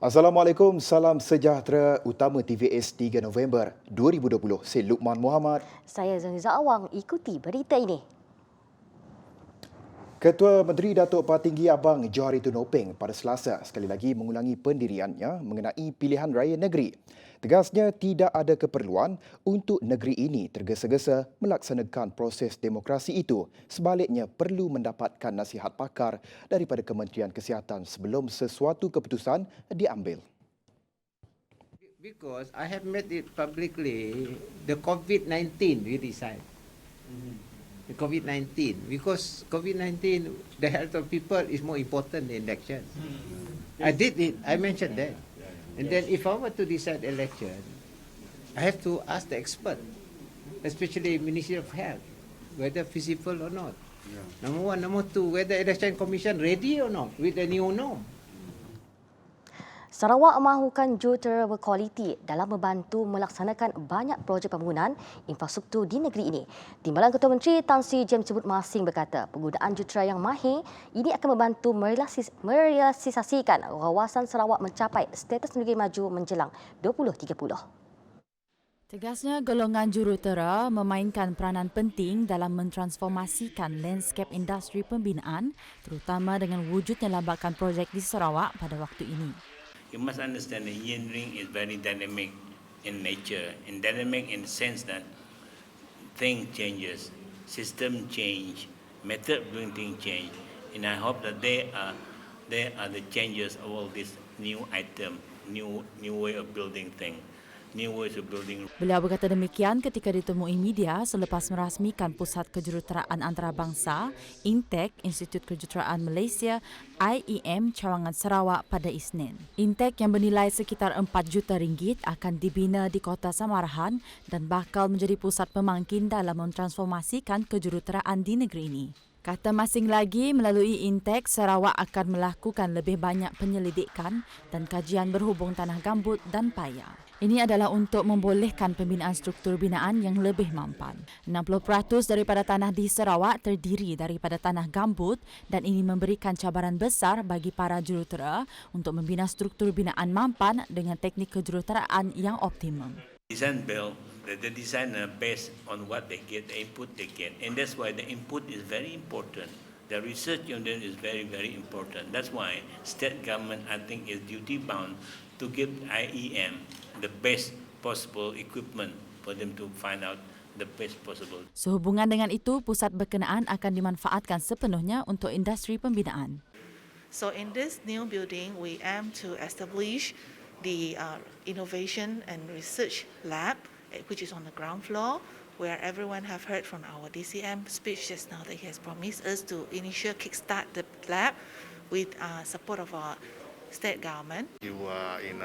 Assalamualaikum, salam sejahtera utama TVS 3 November 2020. Saya Lukman Muhammad. Saya Zaniza Awang, ikuti berita ini. Ketua Menteri Datuk Patinggi Abang Johari Tun Openg pada Selasa sekali lagi mengulangi pendiriannya mengenai pilihan raya negeri. Tegasnya tidak ada keperluan untuk negeri ini tergesa-gesa melaksanakan proses demokrasi itu. Sebaliknya perlu mendapatkan nasihat pakar daripada Kementerian Kesihatan sebelum sesuatu keputusan diambil. Because I have made it publicly, the COVID-19 we decide. The COVID-19, because COVID-19, the health of people is more important than election. I did it, I mentioned that. And then if I were to decide election, I have to ask the expert, especially Ministry of Health, whether feasible or not. Number one. Number two, whether election commission ready or not with the new norm. Sarawak mahukan jurutera berkualiti dalam membantu melaksanakan banyak projek pembangunan infrastruktur di negeri ini. Timbalan Ketua Menteri Tan Sri Jem Sebut Masing berkata, penggunaan jurutera yang mahir ini akan membantu merealisasikan kawasan Sarawak mencapai status negeri maju menjelang 2030. Tegasnya, golongan jurutera memainkan peranan penting dalam mentransformasikan landscape industri pembinaan, terutama dengan wujudnya lambakan projek di Sarawak pada waktu ini. You must understand that engineering is very dynamic in nature, and dynamic in the sense that thing changes, system change, method of doing things change, and I hope that they are the changes of all this new item, new way of building things, new ways of building. Beliau berkata demikian ketika ditemui media selepas merasmikan Pusat Kejuruteraan Antarabangsa, INTEC, Institut Kejuruteraan Malaysia, IEM Cawangan Sarawak pada Isnin. INTEC yang bernilai sekitar 4 juta ringgit akan dibina di Kota Samarahan dan bakal menjadi pusat pemangkin dalam mentransformasikan kejuruteraan di negeri ini. Kata Masing lagi, melalui INTEC, Sarawak akan melakukan lebih banyak penyelidikan dan kajian berhubung tanah gambut dan paya. Ini adalah untuk membolehkan pembinaan struktur binaan yang lebih mampan. 60% daripada tanah di Sarawak terdiri daripada tanah gambut dan ini memberikan cabaran besar bagi para jurutera untuk membina struktur binaan mampan dengan teknik kejuruteraan yang optimum. Design build, the designer based on what they get, the input they get, and that's why the input is very important. The research on that is very, very important. That's why state government, I think, is duty bound to give IEM the best possible equipment for them to find out the best possible. Sehubungan dengan itu, pusat berkenaan akan dimanfaatkan sepenuhnya untuk industri pembinaan. So in this new building, we aim to establish the innovation and research lab, which is on the ground floor, where everyone have heard from our DCM speech just now that he has promised us to initially kickstart the lab with support of our state government. You are in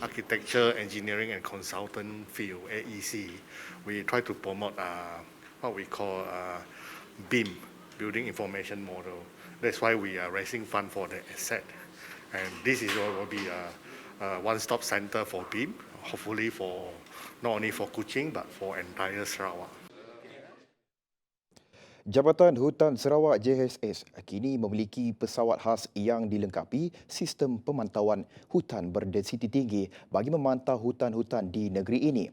architecture, engineering and consultant field, AEC. We try to promote what we call BIM, Building Information Model. That's why we are raising fund for the asset. And this is what will be a one-stop center for BIM, hopefully for not only for Kuching but for entire Sarawak. Jabatan Hutan Sarawak JHS kini memiliki pesawat khas yang dilengkapi sistem pemantauan hutan berdensiti tinggi bagi memantau hutan-hutan di negeri ini.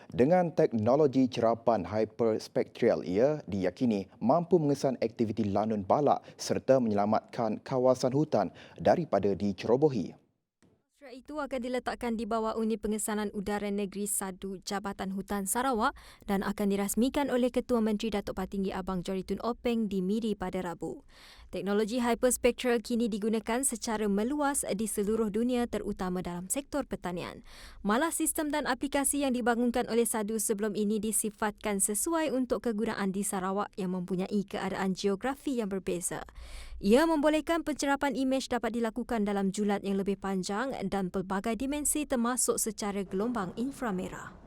Dengan teknologi cerapan hyperspectral, ia diyakini mampu mengesan aktiviti lanun balak serta menyelamatkan kawasan hutan daripada dicerobohi. Itu akan diletakkan di bawah Unit Pengesanan Udara Negeri Sadu Jabatan Hutan Sarawak dan akan dirasmikan oleh Ketua Menteri Datuk Patinggi Abang Johari Tun Openg di Miri pada Rabu. Teknologi hyperspectral kini digunakan secara meluas di seluruh dunia terutama dalam sektor pertanian. Malah sistem dan aplikasi yang dibangunkan oleh Sadu sebelum ini disifatkan sesuai untuk kegunaan di Sarawak yang mempunyai keadaan geografi yang berbeza. Ia membolehkan pencerapan imej dapat dilakukan dalam julat yang lebih panjang dan pelbagai dimensi termasuk secara gelombang inframerah.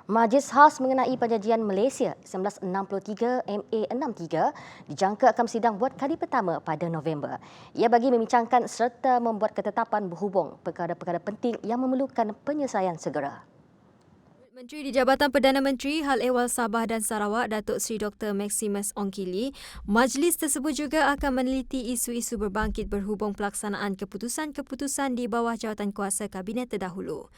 Majlis Khas mengenai Penjajian Malaysia 1963 MA63 dijangka akan bersidang buat kali pertama pada November. Ia bagi membincangkan serta membuat ketetapan berhubung perkara-perkara penting yang memerlukan penyelesaian segera. Menteri di Jabatan Perdana Menteri Hal Ehwal Sabah dan Sarawak Datuk Seri Dr. Maximus Ongkili, majlis tersebut juga akan meneliti isu-isu berbangkit berhubung pelaksanaan keputusan-keputusan di bawah jawatankuasa Kabinet terdahulu.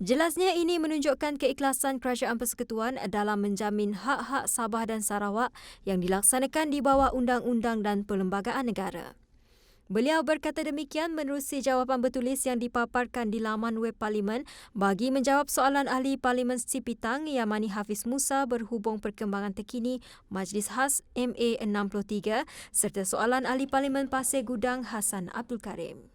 Jelasnya ini menunjukkan keikhlasan Kerajaan Persekutuan dalam menjamin hak-hak Sabah dan Sarawak yang dilaksanakan di bawah undang-undang dan perlembagaan negara. Beliau berkata demikian menerusi jawapan bertulis yang dipaparkan di laman web Parlimen bagi menjawab soalan ahli Parlimen Sipitang Yamani Hafiz Musa berhubung perkembangan terkini Majlis Khas MA63 serta soalan ahli Parlimen Pasir Gudang Hassan Abdul Karim.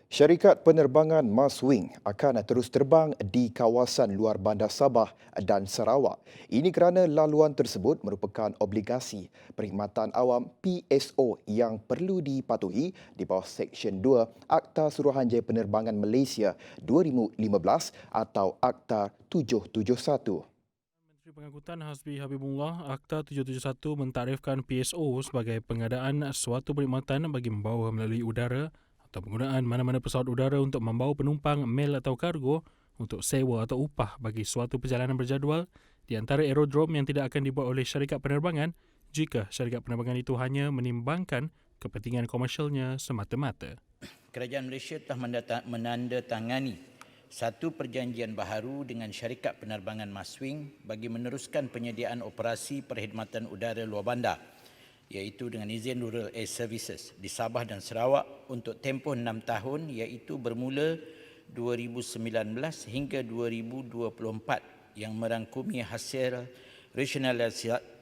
Syarikat penerbangan Maswing akan terus terbang di kawasan luar bandar Sabah dan Sarawak. Ini kerana laluan tersebut merupakan obligasi perkhidmatan awam PSO yang perlu dipatuhi di bawah Seksyen 2 Akta Suruhanjaya Penerbangan Malaysia 2015 atau Akta 771. Menteri Pengangkutan Hasbi Habibullah, Akta 771 mentarifkan PSO sebagai pengadaan suatu perkhidmatan bagi membawa melalui udara atau penggunaan mana-mana pesawat udara untuk membawa penumpang, mel atau kargo untuk sewa atau upah bagi suatu perjalanan berjadual di antara aerodrom yang tidak akan dibuat oleh syarikat penerbangan jika syarikat penerbangan itu hanya menimbangkan kepentingan komersialnya semata-mata. Kerajaan Malaysia telah menandatangani satu perjanjian baharu dengan syarikat penerbangan Maswing bagi meneruskan penyediaan operasi perkhidmatan udara luar bandar iaitu dengan izin Rural Air Services di Sabah dan Sarawak untuk tempoh 6 tahun iaitu bermula 2019 hingga 2024 yang merangkumi hasil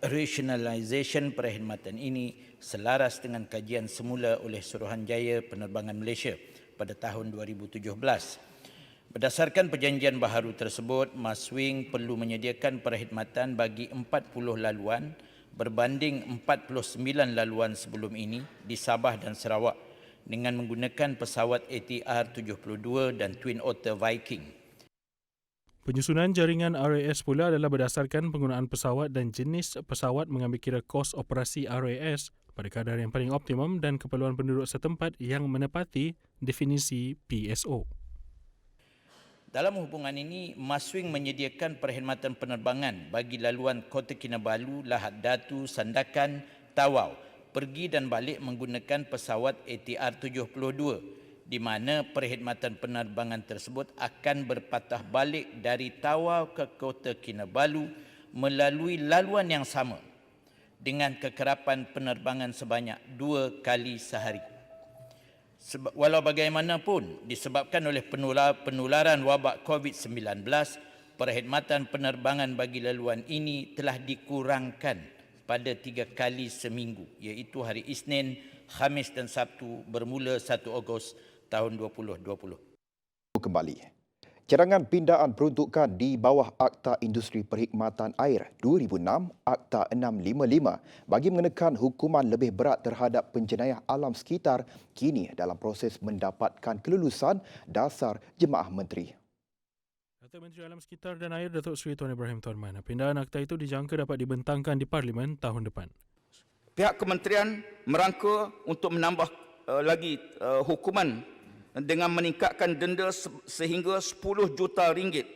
rationalisation perkhidmatan ini selaras dengan kajian semula oleh Suruhanjaya Penerbangan Malaysia pada tahun 2017. Berdasarkan perjanjian baharu tersebut, Maswing perlu menyediakan perkhidmatan bagi 40 laluan berbanding 49 laluan sebelum ini di Sabah dan Sarawak dengan menggunakan pesawat ATR 72 dan Twin Otter Viking. Penyusunan jaringan RAS pula adalah berdasarkan penggunaan pesawat dan jenis pesawat mengambil kira kos operasi RAS pada kadar yang paling optimum dan keperluan penduduk setempat yang menepati definisi PSO. Dalam hubungan ini, Maswing menyediakan perkhidmatan penerbangan bagi laluan Kota Kinabalu, Lahad Datu, Sandakan, Tawau, pergi dan balik menggunakan pesawat ATR 72, di mana perkhidmatan penerbangan tersebut akan berpatah balik dari Tawau ke Kota Kinabalu melalui laluan yang sama dengan kekerapan penerbangan sebanyak 2 kali sehari. Walau bagaimanapun, disebabkan oleh penularan wabak COVID-19, perkhidmatan penerbangan bagi laluan ini telah dikurangkan pada 3 kali seminggu, iaitu hari Isnin, Khamis dan Sabtu bermula 1 Ogos tahun 2020. Kembali. Cadangan pindaan peruntukan di bawah Akta Industri Perkhidmatan Air 2006, Akta 655 bagi mengenakan hukuman lebih berat terhadap penjenayah alam sekitar kini dalam proses mendapatkan kelulusan dasar Jemaah Menteri. Kata Menteri Alam Sekitar dan Air Datuk Seri Tuan Ibrahim Tuan Man, pindaan akta itu dijangka dapat dibentangkan di Parlimen tahun depan. Pihak kementerian merangka untuk menambah lagi hukuman dengan meningkatkan denda sehingga 10 juta ringgit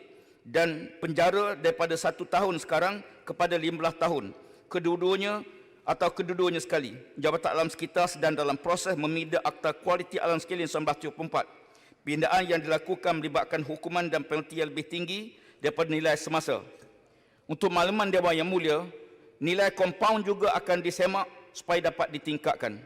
dan penjara daripada 1 tahun sekarang kepada 15 tahun. Kedua-duanya sekali. Jabatan Alam Sekitar sedang dalam proses memida Akta Kualiti Alam Sekalian 1974. Pindaan yang dilakukan melibatkan hukuman dan penalti yang lebih tinggi daripada nilai semasa. Untuk makluman Dewan Yang Mulia, nilai kompaun juga akan disemak supaya dapat ditingkatkan.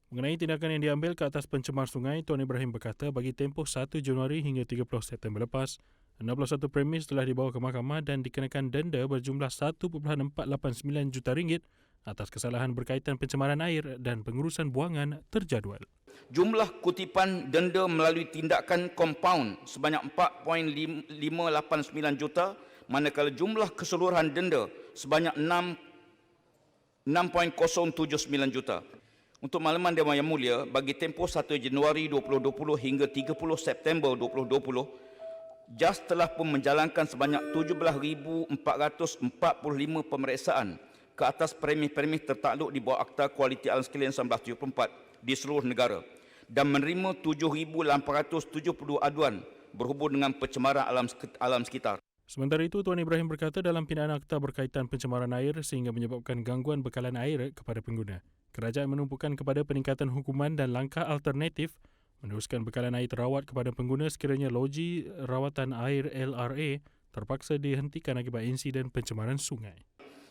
Mengenai tindakan yang diambil ke atas pencemar sungai, Tuan Ibrahim berkata bagi tempoh 1 Januari hingga 30 September lepas, 61 premis telah dibawa ke mahkamah dan dikenakan denda berjumlah 1.489 juta ringgit atas kesalahan berkaitan pencemaran air dan pengurusan buangan terjadual. Jumlah kutipan denda melalui tindakan kompaun sebanyak 4.589 juta, manakala jumlah keseluruhan denda sebanyak 6.079 juta. Untuk makluman Dewan Yang Mulia, bagi tempoh 1 Januari 2020 hingga 30 September 2020, JAS telah pun menjalankan sebanyak 17,445 pemeriksaan ke atas premis-premis tertakluk di bawah Akta Kualiti Alam Sekalian 1974 di seluruh negara dan menerima 7,870 aduan berhubung dengan pencemaran alam sekitar. Sementara itu, Tuan Ibrahim berkata dalam pindaan akta berkaitan pencemaran air sehingga menyebabkan gangguan bekalan air kepada pengguna, kerajaan menumpukan kepada peningkatan hukuman dan langkah alternatif meneruskan bekalan air terawat kepada pengguna sekiranya loji rawatan air LRA terpaksa dihentikan akibat insiden pencemaran sungai.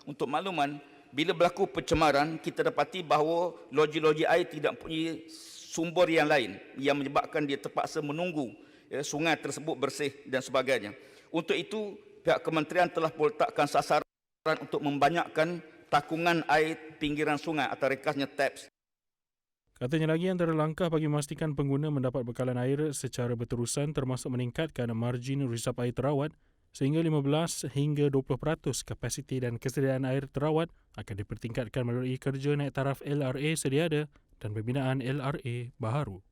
Untuk makluman, bila berlaku pencemaran, kita dapati bahawa loji-loji air tidak mempunyai sumber yang lain yang menyebabkan dia terpaksa menunggu sungai tersebut bersih dan sebagainya. Untuk itu, pihak kementerian telah meletakkan sasaran untuk membanyakkan takungan air pinggiran sungai atau ringkasnya TAPS. Katanya lagi antara langkah bagi memastikan pengguna mendapat bekalan air secara berterusan termasuk meningkatkan margin risap air terawat sehingga 15 hingga 20% kapasiti dan kesediaan air terawat akan dipertingkatkan melalui kerja naik taraf LRA sedia ada dan pembinaan LRA baharu.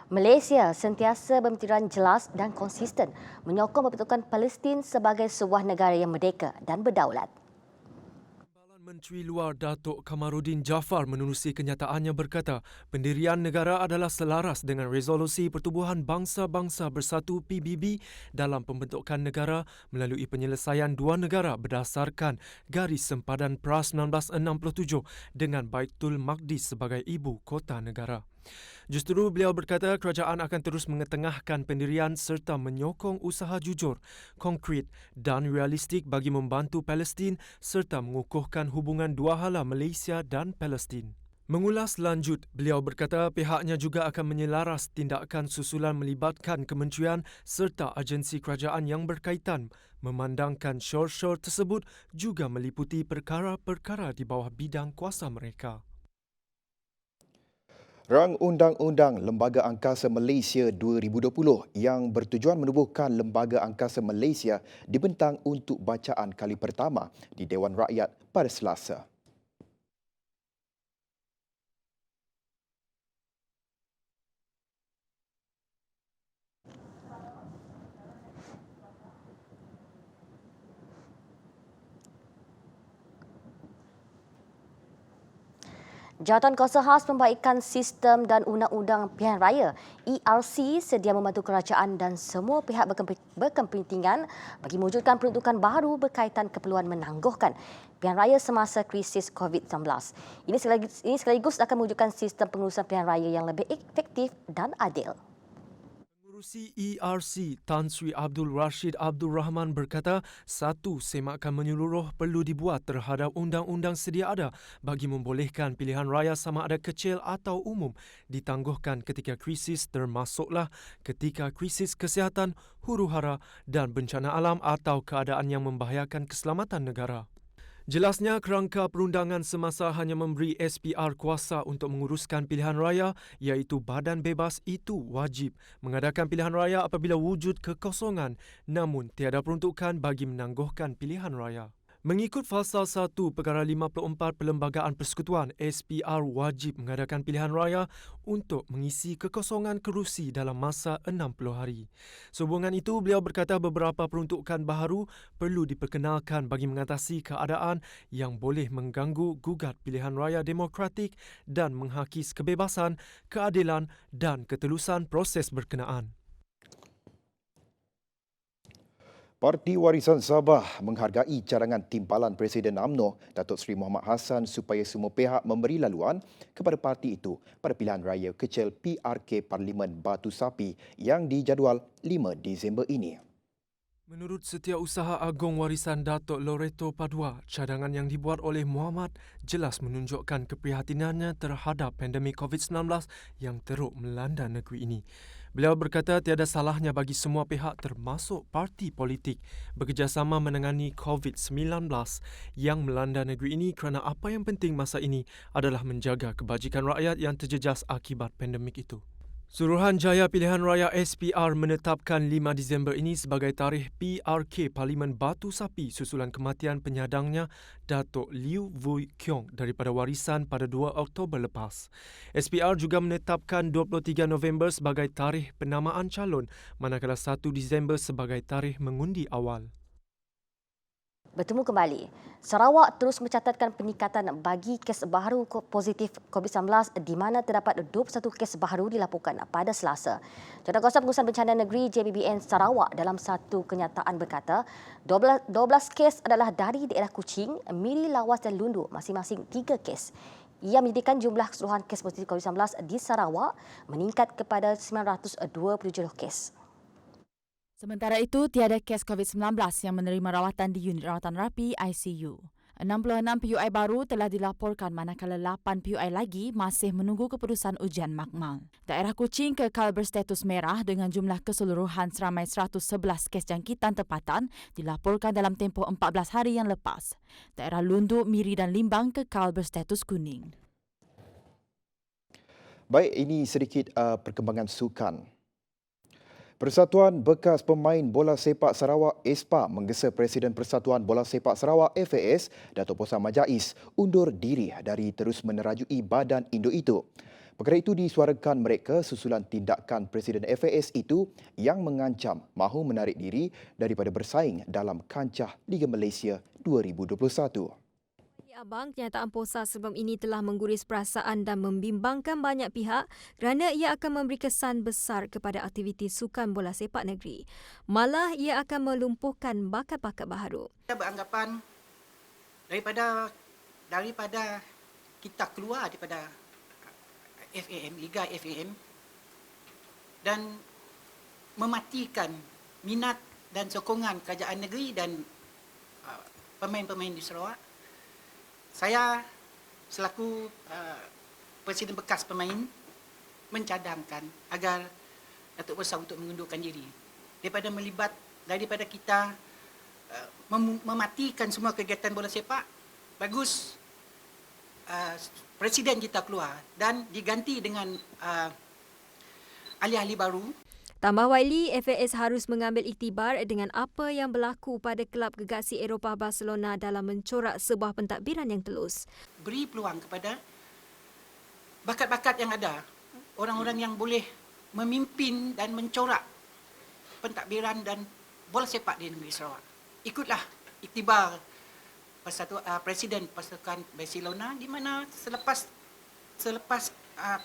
Malaysia sentiasa bermentiran jelas dan konsisten menyokong pembentukan Palestin sebagai sebuah negara yang merdeka dan berdaulat. Menteri Luar Datuk Kamarudin Jaafar menerusi kenyataannya berkata, pendirian negara adalah selaras dengan resolusi Pertubuhan Bangsa-Bangsa Bersatu PBB dalam pembentukan negara melalui penyelesaian dua negara berdasarkan garis sempadan PRA 1967 dengan Baitul Maqdis sebagai ibu kota negara. Justru beliau berkata kerajaan akan terus mengetengahkan pendirian serta menyokong usaha jujur, konkret dan realistik bagi membantu Palestin serta mengukuhkan hubungan dua hala Malaysia dan Palestin. Mengulas lanjut, beliau berkata pihaknya juga akan menyelaras tindakan susulan melibatkan kementerian serta agensi kerajaan yang berkaitan, memandangkan syur-syur tersebut juga meliputi perkara-perkara di bawah bidang kuasa mereka. Rang Undang-Undang Lembaga Angkasa Malaysia 2020 yang bertujuan menubuhkan Lembaga Angkasa Malaysia dibentang untuk bacaan kali pertama di Dewan Rakyat pada Selasa. Jawatankuasa Khas Pembaikan Sistem dan Undang-Undang Pilihan Raya ERC sedia membantu kerajaan dan semua pihak berkepentingan bagi mewujudkan peruntukan baru berkaitan keperluan menangguhkan pilihan raya semasa krisis COVID-19. Ini sekaligus akan mewujudkan sistem pengurusan pilihan raya yang lebih efektif dan adil. Pengurusi ERC Tan Sri Abdul Rashid Abdul Rahman berkata, satu semakan menyeluruh perlu dibuat terhadap undang-undang sedia ada bagi membolehkan pilihan raya sama ada kecil atau umum ditangguhkan ketika krisis termasuklah ketika krisis kesihatan, huru-hara dan bencana alam atau keadaan yang membahayakan keselamatan negara. Jelasnya, kerangka perundangan semasa hanya memberi SPR kuasa untuk menguruskan pilihan raya iaitu badan bebas itu wajib mengadakan pilihan raya apabila wujud kekosongan namun tiada peruntukan bagi menangguhkan pilihan raya. Mengikut Fasal 1 Perkara 54 Perlembagaan Persekutuan, SPR wajib mengadakan pilihan raya untuk mengisi kekosongan kerusi dalam masa 60 hari. Sehubungan itu, beliau berkata beberapa peruntukan baharu perlu diperkenalkan bagi mengatasi keadaan yang boleh mengganggu gugat pilihan raya demokratik dan menghakis kebebasan, keadilan dan ketelusan proses berkenaan. Parti Warisan Sabah menghargai cadangan timpalan Presiden UMNO Datuk Seri Mohamad Hassan supaya semua pihak memberi laluan kepada parti itu pada pilihan raya kecil PRK Parlimen Batu Sapi yang dijadual 5 Disember ini. Menurut Setiausaha Agong Warisan Datuk Loreto Padua, cadangan yang dibuat oleh Muhammad jelas menunjukkan keprihatinannya terhadap pandemik COVID-19 yang teruk melanda negeri ini. Beliau berkata tiada salahnya bagi semua pihak termasuk parti politik bekerjasama menangani COVID-19 yang melanda negeri ini kerana apa yang penting masa ini adalah menjaga kebajikan rakyat yang terjejas akibat pandemik itu. Suruhanjaya Pilihan Raya SPR menetapkan 5 Disember ini sebagai tarikh PRK Parlimen Batu Sapi susulan kematian penyadangnya Datuk Liu Vui Kiong daripada warisan pada 2 Oktober lepas. SPR juga menetapkan 23 November sebagai tarikh penamaan calon manakala 1 Disember sebagai tarikh mengundi awal. Bertemu kembali. Sarawak terus mencatatkan peningkatan bagi kes baharu positif COVID-19 di mana terdapat 21 kes baharu dilaporkan pada Selasa. Jawatankuasa Pengurusan Bencana Negeri JBBN Sarawak dalam satu kenyataan berkata 12 kes adalah dari daerah Kuching, Miri, Lawas dan Lundu, masing-masing 3 kes. Ia menyediakan jumlah keseluruhan kes positif COVID-19 di Sarawak meningkat kepada 927 kes. Sementara itu, tiada kes COVID-19 yang menerima rawatan di unit rawatan rapi ICU. 66 PUI baru telah dilaporkan manakala 8 PUI lagi masih menunggu keputusan ujian makmal. Daerah Kuching kekal berstatus merah dengan jumlah keseluruhan seramai 111 kes jangkitan tempatan dilaporkan dalam tempoh 14 hari yang lepas. Daerah Lundu, Miri dan Limbang kekal berstatus kuning. Baik, ini sedikit perkembangan sukan. Persatuan Bekas Pemain Bola Sepak Sarawak (ESPA) menggesa Presiden Persatuan Bola Sepak Sarawak (FAS) Dato' Posang Majais undur diri dari terus menerajui badan induk itu. Perkara itu disuarakan mereka susulan tindakan Presiden FAS itu yang mengancam mahu menarik diri daripada bersaing dalam kancah Liga Malaysia 2021. Abang, kenyataan POSA sebelum ini telah mengguris perasaan dan membimbangkan banyak pihak kerana ia akan memberi kesan besar kepada aktiviti sukan bola sepak negeri. Malah ia akan melumpuhkan bakat-bakat baharu. Kita beranggapan daripada kita keluar daripada FAM, Liga FAM dan mematikan minat dan sokongan kerajaan negeri dan pemain-pemain di Sarawak. Saya selaku Presiden bekas pemain mencadangkan agar Datuk Posang untuk mengundurkan diri daripada kita mematikan semua kegiatan bola sepak. Bagus Presiden kita keluar dan diganti dengan ahli-ahli baru. Tambah Waili, FAS harus mengambil iktibar dengan apa yang berlaku pada kelab gegasi Eropah Barcelona dalam mencorak sebuah pentadbiran yang telus. Beri peluang kepada bakat-bakat yang ada, orang-orang yang boleh memimpin dan mencorak pentadbiran dan bola sepak di negeri Sarawak. Ikutlah iktibar Presiden pasukan Barcelona di mana selepas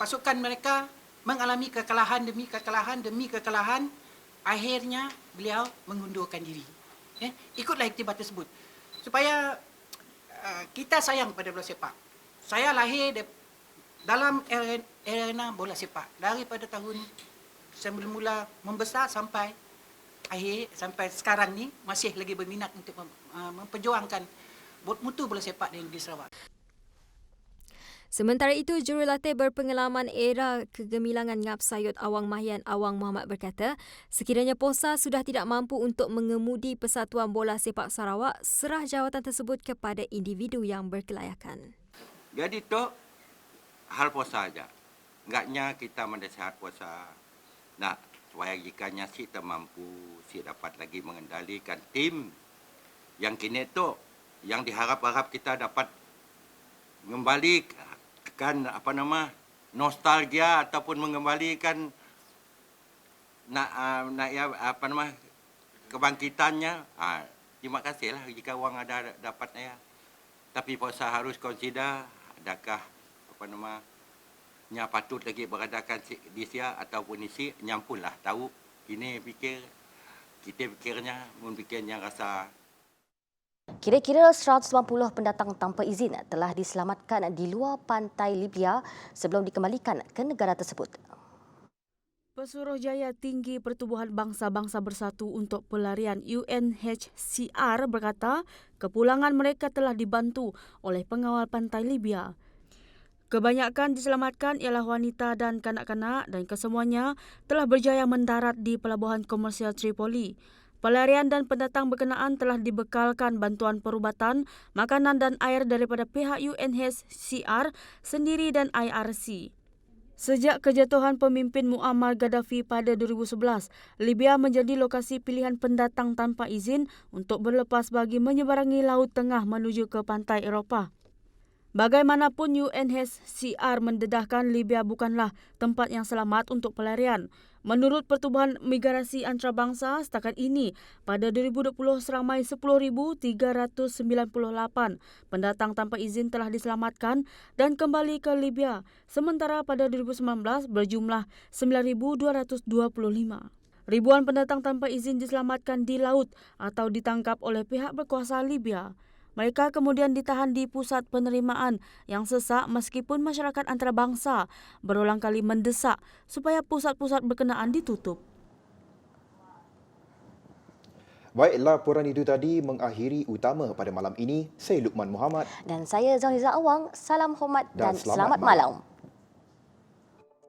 pasukan mereka mengalami kekalahan demi kekalahan, akhirnya beliau mengundurkan diri. Ikutlah iktibar tersebut. Supaya kita sayang pada bola sepak. Saya lahir dalam arena bola sepak. Daripada tahun sebelum mula membesar sampai sekarang ni masih lagi berminat untuk memperjuangkan mutu bola sepak di negeri Sarawak. Sementara itu, jurulatih berpengalaman era kegemilangan Ngap Sayut Awang Mahyan Awang Muhammad berkata, sekiranya POSA sudah tidak mampu untuk mengemudi Persatuan Bola Sepak Sarawak, serah jawatan tersebut kepada individu yang berkelayakan. Jadi tu hal POSA saja. Enggaknya kita mendesak POSA. Nah, supaya jikanya si termampu, si dapat lagi mengendalikan tim yang kini tu yang diharap-harap kita dapat mengembalikan nostalgia ataupun mengembalikan kebangkitannya. Terima kasihlah jika orang ada dapatnya. Tapi POSA harus consider adakah nya patut lagi beradakan di sia ataupun isi nyampunlah tahu ini kita fikirnya rasa. Kira-kira 190 pendatang tanpa izin telah diselamatkan di luar pantai Libya sebelum dikembalikan ke negara tersebut. Pesuruhjaya Tinggi Pertubuhan Bangsa-Bangsa Bersatu untuk Pelarian UNHCR berkata kepulangan mereka telah dibantu oleh pengawal pantai Libya. Kebanyakan diselamatkan ialah wanita dan kanak-kanak dan kesemuanya telah berjaya mendarat di Pelabuhan Komersial Tripoli. Pelarian dan pendatang berkenaan telah dibekalkan bantuan perubatan, makanan dan air daripada pihak UNHCR sendiri dan IRC. Sejak kejatuhan pemimpin Muammar Gaddafi pada 2011, Libya menjadi lokasi pilihan pendatang tanpa izin untuk berlepas bagi menyeberangi Laut Tengah menuju ke pantai Eropah. Bagaimanapun UNHCR mendedahkan Libya bukanlah tempat yang selamat untuk pelarian. Menurut Pertubuhan Migrasi Antarabangsa, setakat ini pada 2020 seramai 10,398 pendatang tanpa izin telah diselamatkan dan kembali ke Libya, sementara pada 2019 berjumlah 9,225. Ribuan pendatang tanpa izin diselamatkan di laut atau ditangkap oleh pihak berkuasa Libya. Mereka kemudian ditahan di pusat penerimaan yang sesak meskipun masyarakat antarabangsa berulang kali mendesak supaya pusat-pusat berkenaan ditutup. Baik, laporan itu tadi mengakhiri utama pada malam ini. Saya Luqman Muhammad. Dan saya Zauliza Awang. Salam hormat dan selamat malam.